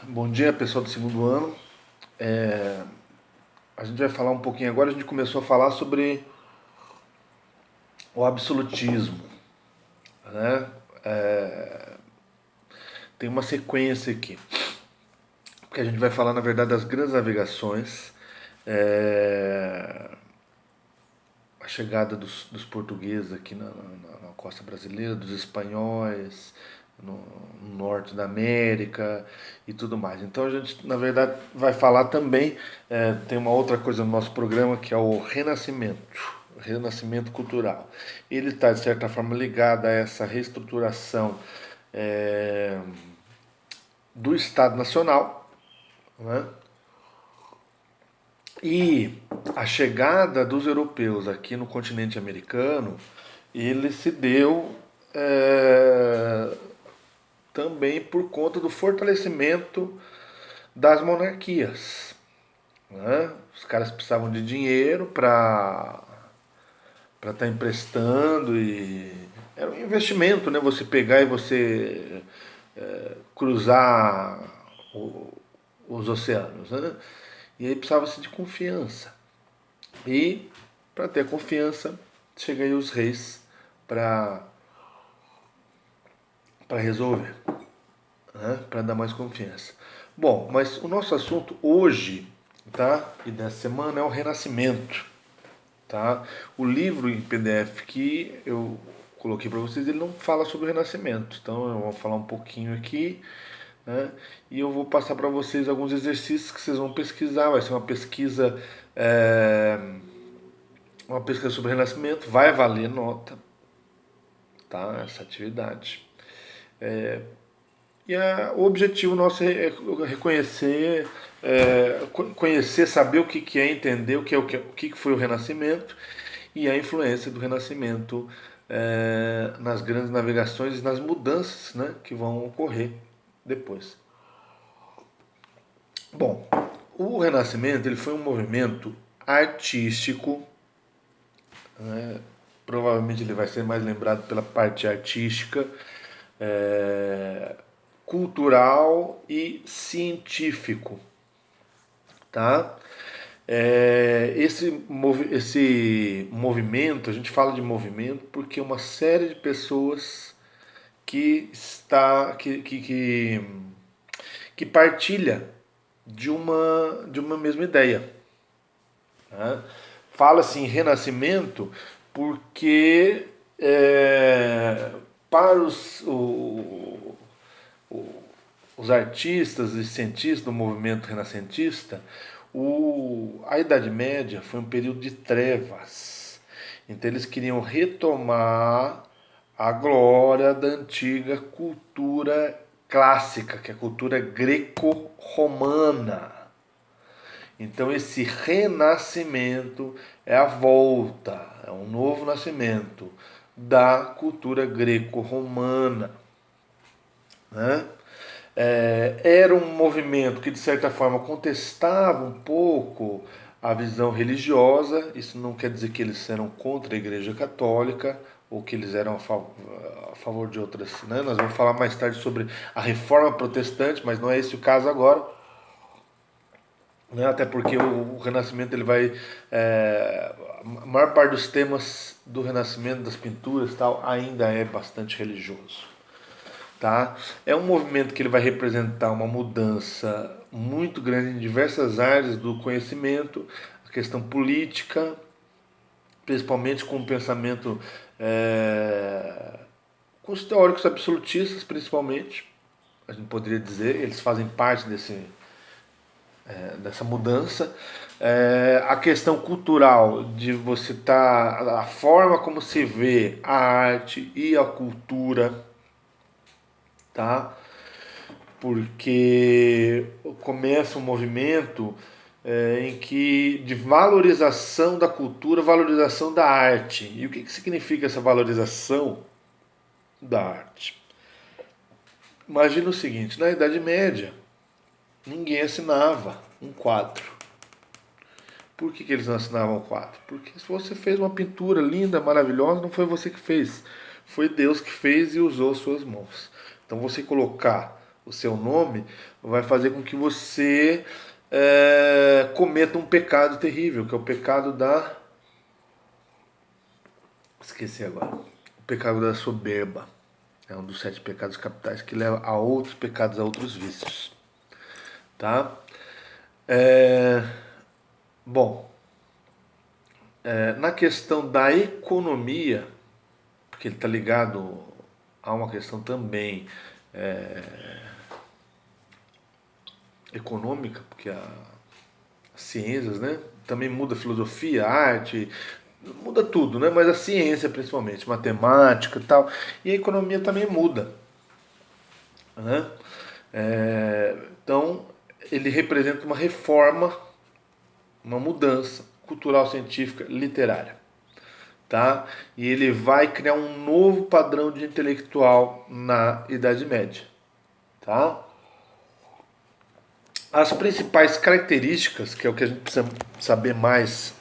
Bom dia, pessoal do segundo ano. A gente vai falar um pouquinho agora. A gente começou a falar sobre o absolutismo, né? Tem uma sequência aqui, porque a gente vai falar, na verdade, das grandes navegações, é, a chegada dos portugueses aqui na costa brasileira, dos espanhóis no norte da América e tudo mais. Então a gente, na verdade, vai falar também, tem uma outra coisa no nosso programa que é o Renascimento cultural. Ele está, de certa forma, ligado a essa reestruturação é, do Estado Nacional, né? E a chegada dos europeus aqui no continente americano, ele se deu é, também por conta do fortalecimento das monarquias, né? Os caras precisavam de dinheiro para estar emprestando e era um investimento, né? Você pegar e você cruzar o- os oceanos, né? E aí precisava-se de confiança. E para ter confiança, chega aí os reis para para resolver, né? Para dar mais confiança. Bom, mas o nosso assunto hoje, tá? E dessa semana é o Renascimento, tá? O livro em PDF que eu coloquei para vocês, ele não fala sobre o Renascimento. Então eu vou falar um pouquinho aqui, né? E eu vou passar para vocês alguns exercícios que vocês vão pesquisar. Vai ser é, uma pesquisa sobre o Renascimento. Vai valer nota, tá? Essa atividade. O objetivo nosso é reconhecer, conhecer, saber o que é, entender o que foi o Renascimento e a influência do Renascimento nas grandes navegações e nas mudanças, né, que vão ocorrer depois. Bom, o Renascimento ele foi um movimento artístico, né, provavelmente ele vai ser mais lembrado pela parte artística, é, cultural e científico, tá? Esse movimento, a gente fala de movimento porque uma série de pessoas que partilha de uma mesma ideia, né? Fala-se em renascimento porque para os artistas e cientistas do movimento renascentista, a Idade Média foi um período de trevas. Então eles queriam retomar a glória da antiga cultura clássica, que é a cultura greco-romana. Então esse renascimento é a volta, é um novo nascimento da cultura greco-romana, né? Era um movimento que, de certa forma, contestava um pouco a visão religiosa. Isso não quer dizer que eles eram contra a Igreja Católica ou que eles eram a favor de outras. Né? Nós vamos falar mais tarde sobre a reforma protestante, mas não é esse o caso agora. Né? Até porque o Renascimento ele vai. A maior parte dos temas do Renascimento, das pinturas e tal, ainda é bastante religioso. Tá? É um movimento que ele vai representar uma mudança muito grande em diversas áreas do conhecimento, a questão política, principalmente com o pensamento, com os teóricos absolutistas, principalmente, a gente poderia dizer, eles fazem parte dessa mudança. A questão cultural, de você estar, a forma como se vê a arte e a cultura, tá? Porque começa um movimento em que de valorização da cultura, valorização da arte. E o que significa essa valorização da arte? Imagina o seguinte: na Idade Média, ninguém assinava um quadro. Por que eles não assinavam o quadro? Porque se você fez uma pintura linda, maravilhosa, não foi você que fez. Foi Deus que fez e usou suas mãos. Então você colocar o seu nome, vai fazer com que você cometa um pecado terrível, que é o pecado da... Esqueci agora. O pecado da soberba. É um dos 7 pecados capitais que leva a outros pecados, a outros vícios. Tá? Bom, na questão da economia, porque ele está ligado a uma questão também econômica, porque as ciências, né, também muda a filosofia, a arte, muda tudo, né, mas a ciência principalmente, matemática e tal, e a economia também muda, né? Então ele representa uma reforma, uma mudança cultural, científica, literária, tá? E ele vai criar um novo padrão de intelectual na Idade Média, tá? As principais características, que é o que a gente precisa saber mais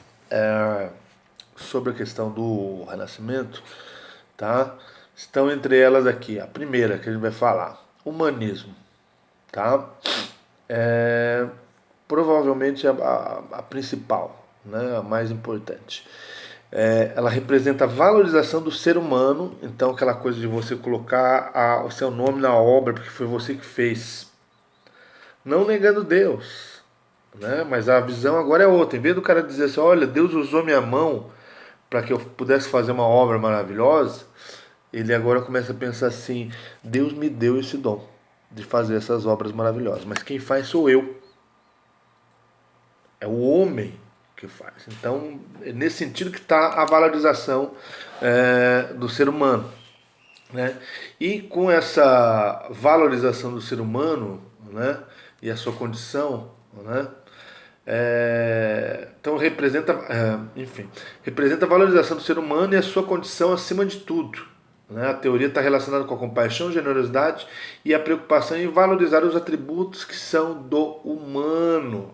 sobre a questão do Renascimento, tá? Estão entre elas aqui. A primeira que a gente vai falar, humanismo, tá? É, provavelmente a principal, né? A mais importante. Ela representa a valorização do ser humano, então aquela coisa de você colocar o seu nome na obra porque foi você que fez, não negando Deus, né? Mas a visão agora é outra. Em vez do cara dizer assim, olha, Deus usou minha mão para que eu pudesse fazer uma obra maravilhosa, ele agora começa a pensar assim, Deus me deu esse dom de fazer essas obras maravilhosas, mas quem faz sou eu. É o homem que faz. Então, é nesse sentido que está a valorização do ser humano. Né? E com essa valorização do ser humano, né, e a sua condição, né, então representa, enfim, representa a valorização do ser humano e a sua condição acima de tudo. Né? A teoria está relacionada com a compaixão, generosidade e a preocupação em valorizar os atributos que são do humano.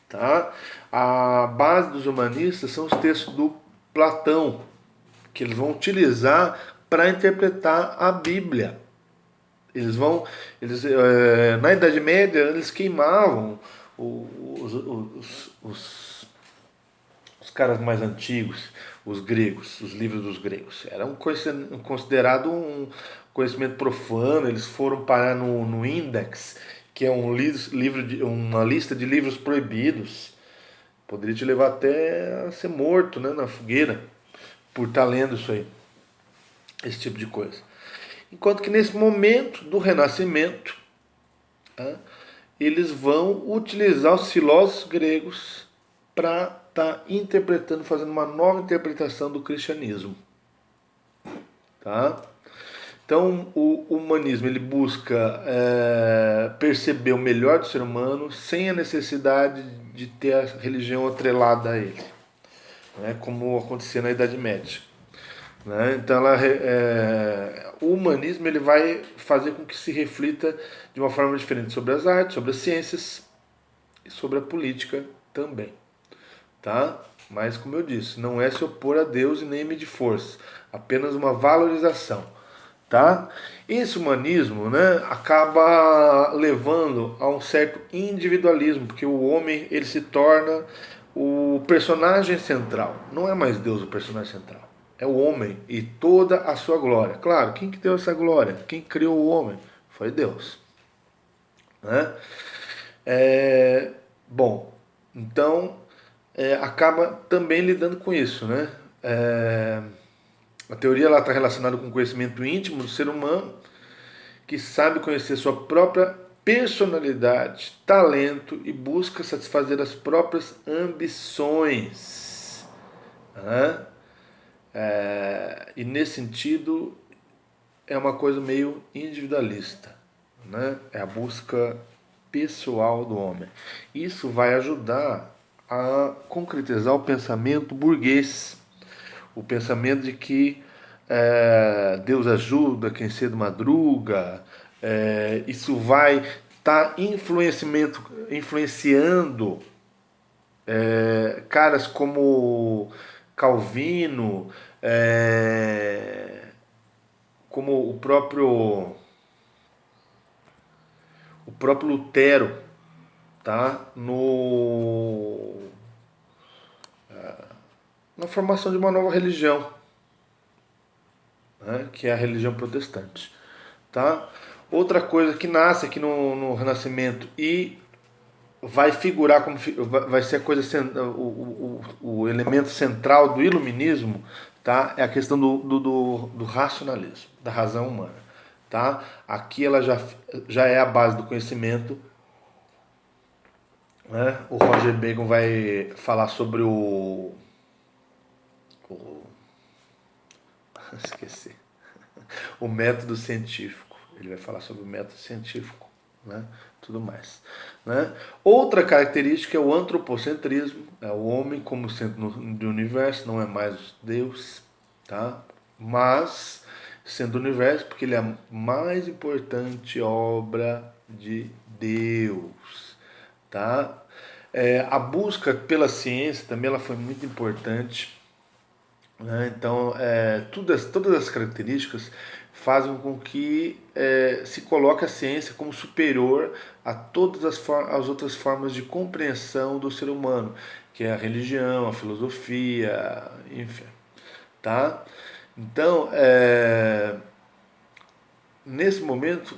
Tá? A base dos humanistas são os textos do Platão, que eles vão utilizar para interpretar a Bíblia. Na Idade Média, eles queimavam os caras mais antigos, os gregos, os livros dos gregos. Era considerado um conhecimento profano. Eles foram parar no Index, que é uma lista de livros proibidos. Poderia te levar até a ser morto, né, na fogueira por estar lendo isso aí, esse tipo de coisa. Enquanto que nesse momento do Renascimento, tá, eles vão utilizar os filósofos gregos para estar interpretando, fazendo uma nova interpretação do cristianismo. Tá? Então, o humanismo ele busca perceber o melhor do ser humano sem a necessidade de ter a religião atrelada a ele, né, como acontecia na Idade Média. Né? Então, o humanismo ele vai fazer com que se reflita de uma forma diferente sobre as artes, sobre as ciências e sobre a política também. Tá? Mas, como eu disse, não é se opor a Deus e nem medir força, apenas uma valorização. Tá? Esse humanismo, né, acaba levando a um certo individualismo, porque o homem ele se torna o personagem central. Não é mais Deus o personagem central. É o homem e toda a sua glória. Claro, quem que deu essa glória? Quem criou o homem? Foi Deus. Né? Bom, então acaba também lidando com isso. Né? A teoria está relacionada com o conhecimento íntimo do ser humano, que sabe conhecer sua própria personalidade, talento e busca satisfazer as próprias ambições. Né? E nesse sentido é uma coisa meio individualista, né? É a busca pessoal do homem. Isso vai ajudar a concretizar o pensamento burguês, o pensamento de que Deus ajuda quem cedo madruga. Isso vai estar influenciando caras como Calvino, como o próprio próprio Lutero, tá? Na formação de uma nova religião, né? Que é a religião protestante, tá? Outra coisa que nasce aqui no Renascimento e vai figurar como vai ser a coisa o elemento central do iluminismo, tá? É a questão do racionalismo, da razão humana, tá? Aqui ela já é a base do conhecimento, né? O Roger Bacon vai falar sobre o esqueci, o método científico. Ele vai falar sobre o método científico, né? Tudo mais, né? Outra característica é o antropocentrismo, é o homem como centro do universo, não é mais Deus, tá? Mas sendo o universo porque ele é a mais importante obra de Deus, tá? A busca pela ciência também ela foi muito importante, né? Então, todas as características fazem com que se coloque a ciência como superior a todas as outras formas de compreensão do ser humano, que é a religião, a filosofia, enfim, tá? Então, nesse momento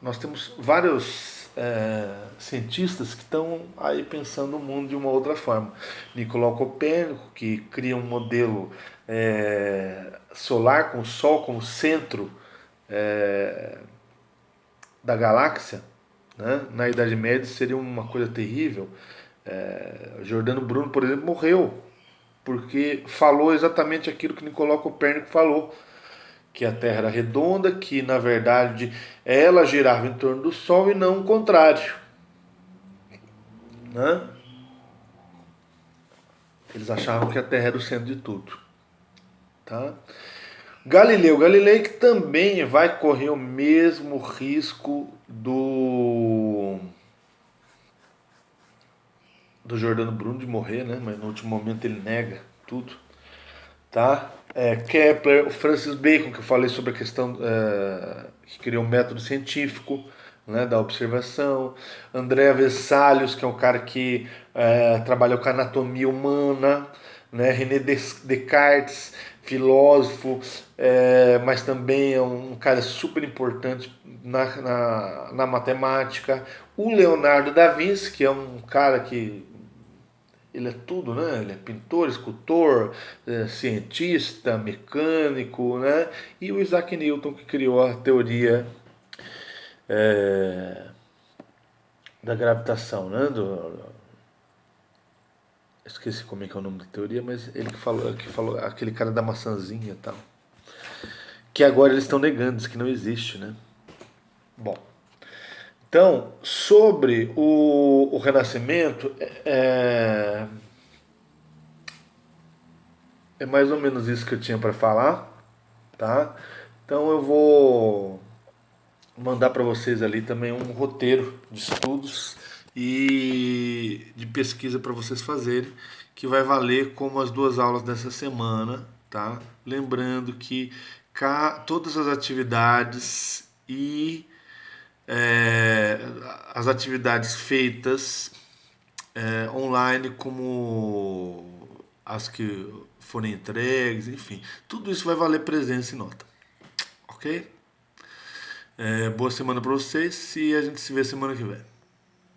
nós temos vários cientistas que estão aí pensando o mundo de uma outra forma. Nicolau Copérnico, que cria um modelo solar com o Sol como centro da galáxia, né? Na Idade Média seria uma coisa terrível. Giordano Bruno, por exemplo, morreu porque falou exatamente aquilo que Nicolau Copérnico falou, que a Terra era redonda, que na verdade ela girava em torno do Sol e não o contrário, né? Eles achavam que a Terra era o centro de tudo, tá? Galileu que também vai correr o mesmo risco do Giordano Bruno de morrer, né? Mas no último momento ele nega tudo, tá? Kepler, o Francis Bacon, que eu falei sobre a questão que criou um método científico, né, da observação. André Vesalius, que é um cara que trabalhou com a anatomia humana, né? René Descartes, filósofo, mas também é um cara super importante na matemática. O Leonardo da Vinci, que é um cara que ele é tudo, né? Ele é pintor, escultor, cientista, mecânico, né? E o Isaac Newton que criou a teoria é, da gravitação, né? Esqueci como é que é o nome da teoria, mas ele que falou aquele cara da maçãzinha e tal. Que agora eles estão negando, diz que não existe, né? Bom, então, sobre o Renascimento, é mais ou menos isso que eu tinha para falar, tá? Então eu vou mandar para vocês ali também um roteiro de estudos e de pesquisa para vocês fazerem, que vai valer como as duas aulas dessa semana, tá? Lembrando que todas as atividades e é, as atividades feitas online, como as que forem entregues, enfim, tudo isso vai valer presença e nota, ok? Boa semana para vocês e a gente se vê semana que vem.